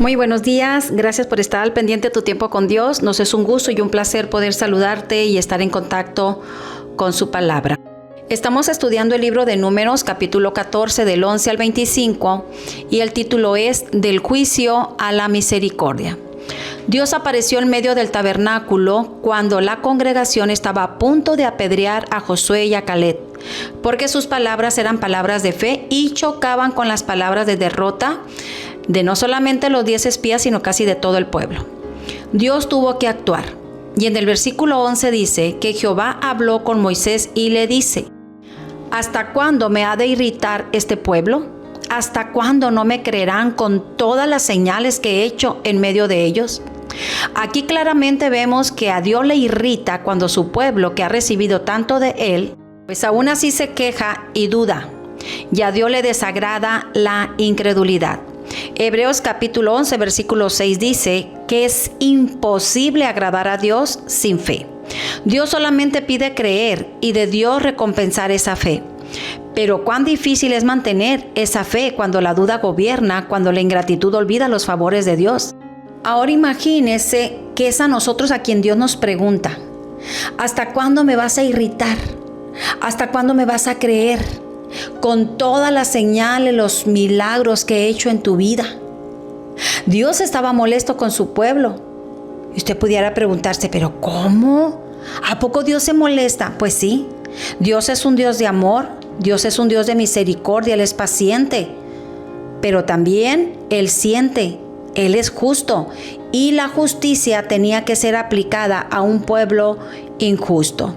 Muy buenos días, gracias por estar al pendiente de tu tiempo con Dios. Nos es un gusto y un placer poder saludarte y estar en contacto con su palabra. Estamos estudiando el libro de Números, capítulo 14, del 11 al 25, y el título es Del juicio a la misericordia. Dios apareció en medio del tabernáculo cuando la congregación estaba a punto de apedrear a Josué y a Caleb, porque sus palabras eran palabras de fe y chocaban con las palabras de derrota de no solamente los 10 espías, sino casi de todo el pueblo. Dios tuvo que actuar. Y en el versículo 11 dice que Jehová habló con Moisés y le dice: ¿hasta cuándo me ha de irritar este pueblo? ¿Hasta cuándo no me creerán con todas las señales que he hecho en medio de ellos? Aquí claramente vemos que a Dios le irrita cuando su pueblo, que ha recibido tanto de él, pues aún así se queja y duda. Y a Dios le desagrada la incredulidad. Hebreos capítulo 11, versículo 6 dice que es imposible agradar a Dios sin fe. Dios solamente pide creer y de Dios recompensar esa fe. Pero cuán difícil es mantener esa fe cuando la duda gobierna, cuando la ingratitud olvida los favores de Dios. Ahora imagínese que es a nosotros a quien Dios nos pregunta: ¿hasta cuándo me vas a irritar? ¿Hasta cuándo me vas a creer con todas las señales, los milagros que he hecho en tu vida? Dios estaba molesto con su pueblo. Y usted pudiera preguntarse: ¿pero cómo? ¿A poco Dios se molesta? Pues sí, Dios es un Dios de amor, Dios es un Dios de misericordia, Él es paciente, pero también Él siente, Él es justo, y la justicia tenía que ser aplicada a un pueblo injusto.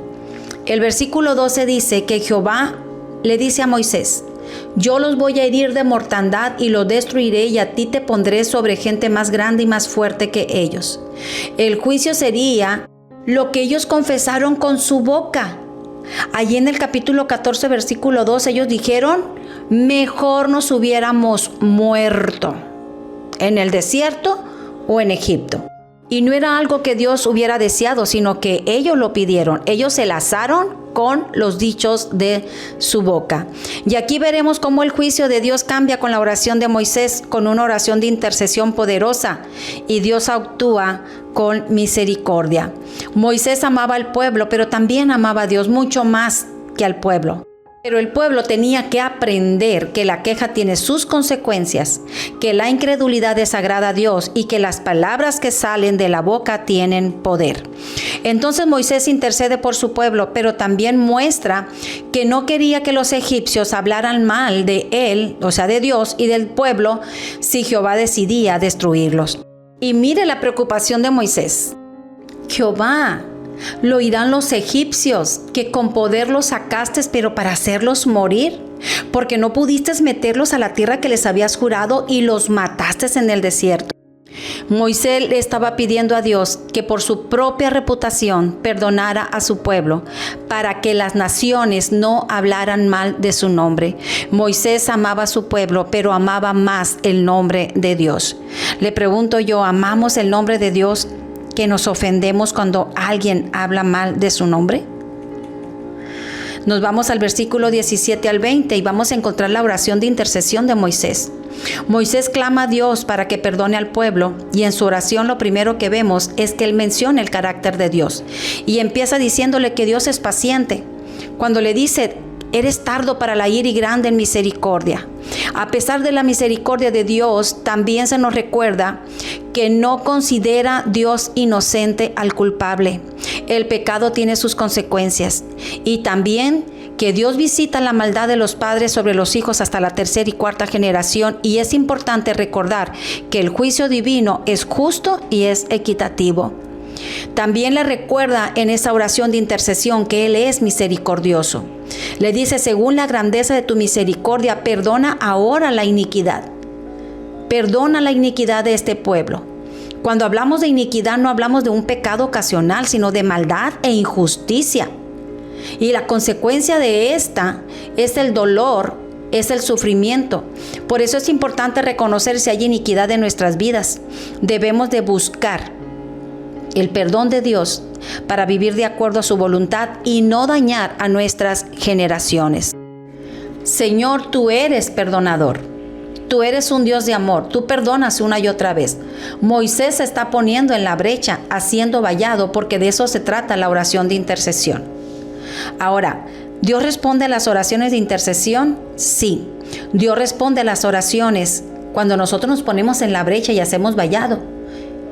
El versículo 12 dice que Jehová le dice a Moisés: yo los voy a herir de mortandad y los destruiré, y a ti te pondré sobre gente más grande y más fuerte que ellos. El juicio sería lo que ellos confesaron con su boca. Allí en el capítulo 14, versículo 2, ellos dijeron: mejor nos hubiéramos muerto en el desierto o en Egipto. Y no era algo que Dios hubiera deseado, sino que ellos lo pidieron. Ellos se lazaron con los dichos de su boca. Y aquí veremos cómo el juicio de Dios cambia con la oración de Moisés, con una oración de intercesión poderosa, y Dios actúa con misericordia. Moisés amaba al pueblo, pero también amaba a Dios mucho más que al pueblo. Pero el pueblo tenía que aprender que la queja tiene sus consecuencias, que la incredulidad desagrada a Dios y que las palabras que salen de la boca tienen poder. Entonces Moisés intercede por su pueblo, pero también muestra que no quería que los egipcios hablaran mal de él, o sea, de Dios y del pueblo, si Jehová decidía destruirlos. Y mire la preocupación de Moisés: Jehová, ¿lo oirán los egipcios que con poder los sacaste, pero para hacerlos morir? Porque no pudiste meterlos a la tierra que les habías jurado y los mataste en el desierto. Moisés le estaba pidiendo a Dios que por su propia reputación perdonara a su pueblo, para que las naciones no hablaran mal de su nombre. Moisés amaba a su pueblo, pero amaba más el nombre de Dios. Le pregunto yo: ¿amamos el nombre de Dios que nos ofendemos cuando alguien habla mal de su nombre? Nos vamos al versículo 17 al 20 y vamos a encontrar la oración de intercesión de Moisés. Moisés clama a Dios para que perdone al pueblo, y en su oración lo primero que vemos es que él menciona el carácter de Dios y empieza diciéndole que Dios es paciente. Cuando le dice: eres tardo para la ira y grande en misericordia. A pesar de la misericordia de Dios, también se nos recuerda que no considera Dios inocente al culpable. El pecado tiene sus consecuencias, y también que Dios visita la maldad de los padres sobre los hijos hasta la tercera y cuarta generación, y es importante recordar que el juicio divino es justo y es equitativo. También le recuerda en esa oración de intercesión que Él es misericordioso. Le dice: según la grandeza de tu misericordia, perdona ahora la iniquidad. Perdona la iniquidad de este pueblo. Cuando hablamos de iniquidad, no hablamos de un pecado ocasional, sino de maldad e injusticia. Y la consecuencia de esta es el dolor, es el sufrimiento. Por eso es importante reconocer si hay iniquidad en nuestras vidas. Debemos de buscar el perdón de Dios para vivir de acuerdo a su voluntad y no dañar a nuestras generaciones. Señor, tú eres perdonador. Tú eres un Dios de amor, tú perdonas una y otra vez. Moisés se está poniendo en la brecha, haciendo vallado, porque de eso se trata la oración de intercesión. Ahora, ¿Dios responde a las oraciones de intercesión? Sí. Dios responde a las oraciones cuando nosotros nos ponemos en la brecha y hacemos vallado.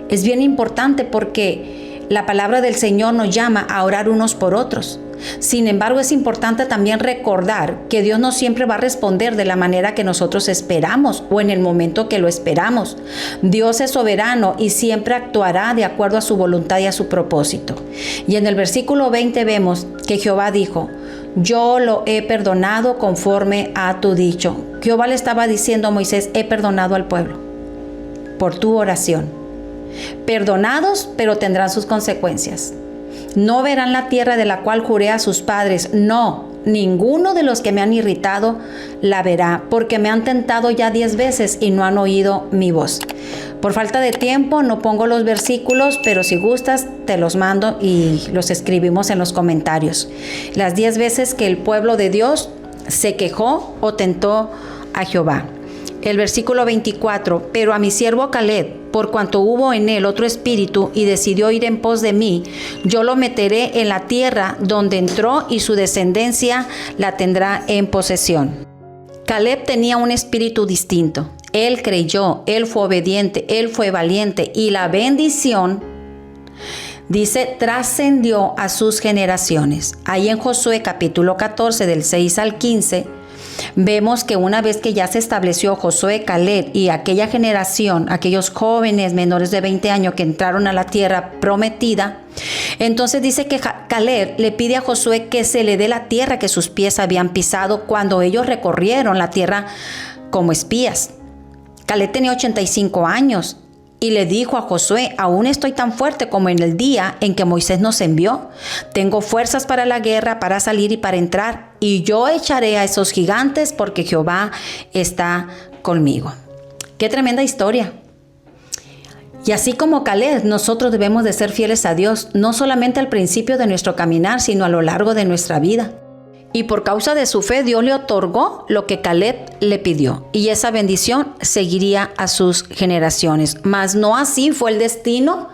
Es bien importante porque la palabra del Señor nos llama a orar unos por otros. Sin embargo, es importante también recordar que Dios no siempre va a responder de la manera que nosotros esperamos o en el momento que lo esperamos. Dios es soberano y siempre actuará de acuerdo a su voluntad y a su propósito. Y en el versículo 20 vemos que Jehová dijo: yo lo he perdonado conforme a tu dicho. Jehová le estaba diciendo a Moisés: he perdonado al pueblo por tu oración. Perdonados, pero tendrán sus consecuencias. No verán la tierra de la cual juré a sus padres. No, ninguno de los que me han irritado la verá, porque me han tentado ya 10 veces y no han oído mi voz. Por falta de tiempo no pongo los versículos, pero si gustas te los mando y los escribimos en los comentarios. Las 10 veces que el pueblo de Dios se quejó o tentó a Jehová. El versículo 24, pero a mi siervo Caleb, por cuanto hubo en él otro espíritu y decidió ir en pos de mí, yo lo meteré en la tierra donde entró y su descendencia la tendrá en posesión. Caleb tenía un espíritu distinto. Él creyó, él fue obediente, él fue valiente y la bendición, dice, trascendió a sus generaciones. Ahí en Josué capítulo 14 del 6 al 15, vemos que una vez que ya se estableció Josué, Caleb y aquella generación, aquellos jóvenes menores de 20 años que entraron a la tierra prometida, entonces dice que Caleb le pide a Josué que se le dé la tierra que sus pies habían pisado cuando ellos recorrieron la tierra como espías. Caleb tenía 85 años y le dijo a Josué: aún estoy tan fuerte como en el día en que Moisés nos envió. Tengo fuerzas para la guerra, para salir y para entrar, y yo echaré a esos gigantes porque Jehová está conmigo. Qué tremenda historia. Y así como Caleb, nosotros debemos de ser fieles a Dios, no solamente al principio de nuestro caminar, sino a lo largo de nuestra vida. Y por causa de su fe, Dios le otorgó lo que Caleb le pidió. Y esa bendición seguiría a sus generaciones. Mas no así fue el destino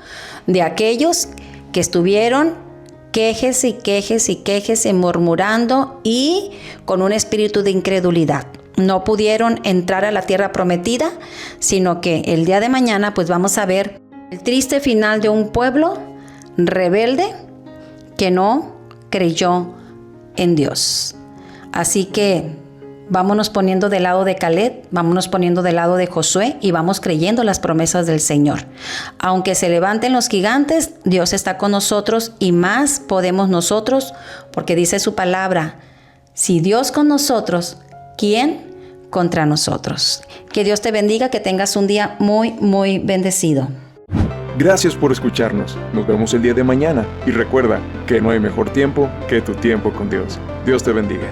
de aquellos que estuvieron quéjese, murmurando y con un espíritu de incredulidad. No pudieron entrar a la tierra prometida, sino que el día de mañana pues vamos a ver el triste final de un pueblo rebelde que no creyó en Dios. Así que vámonos poniendo del lado de Caleb, vámonos poniendo del lado de Josué y vamos creyendo las promesas del Señor. Aunque se levanten los gigantes, Dios está con nosotros y más podemos nosotros, porque dice su palabra: si Dios con nosotros, ¿quién contra nosotros? Que Dios te bendiga, que tengas un día muy, muy bendecido. Gracias por escucharnos. Nos vemos el día de mañana y recuerda que no hay mejor tiempo que tu tiempo con Dios. Dios te bendiga.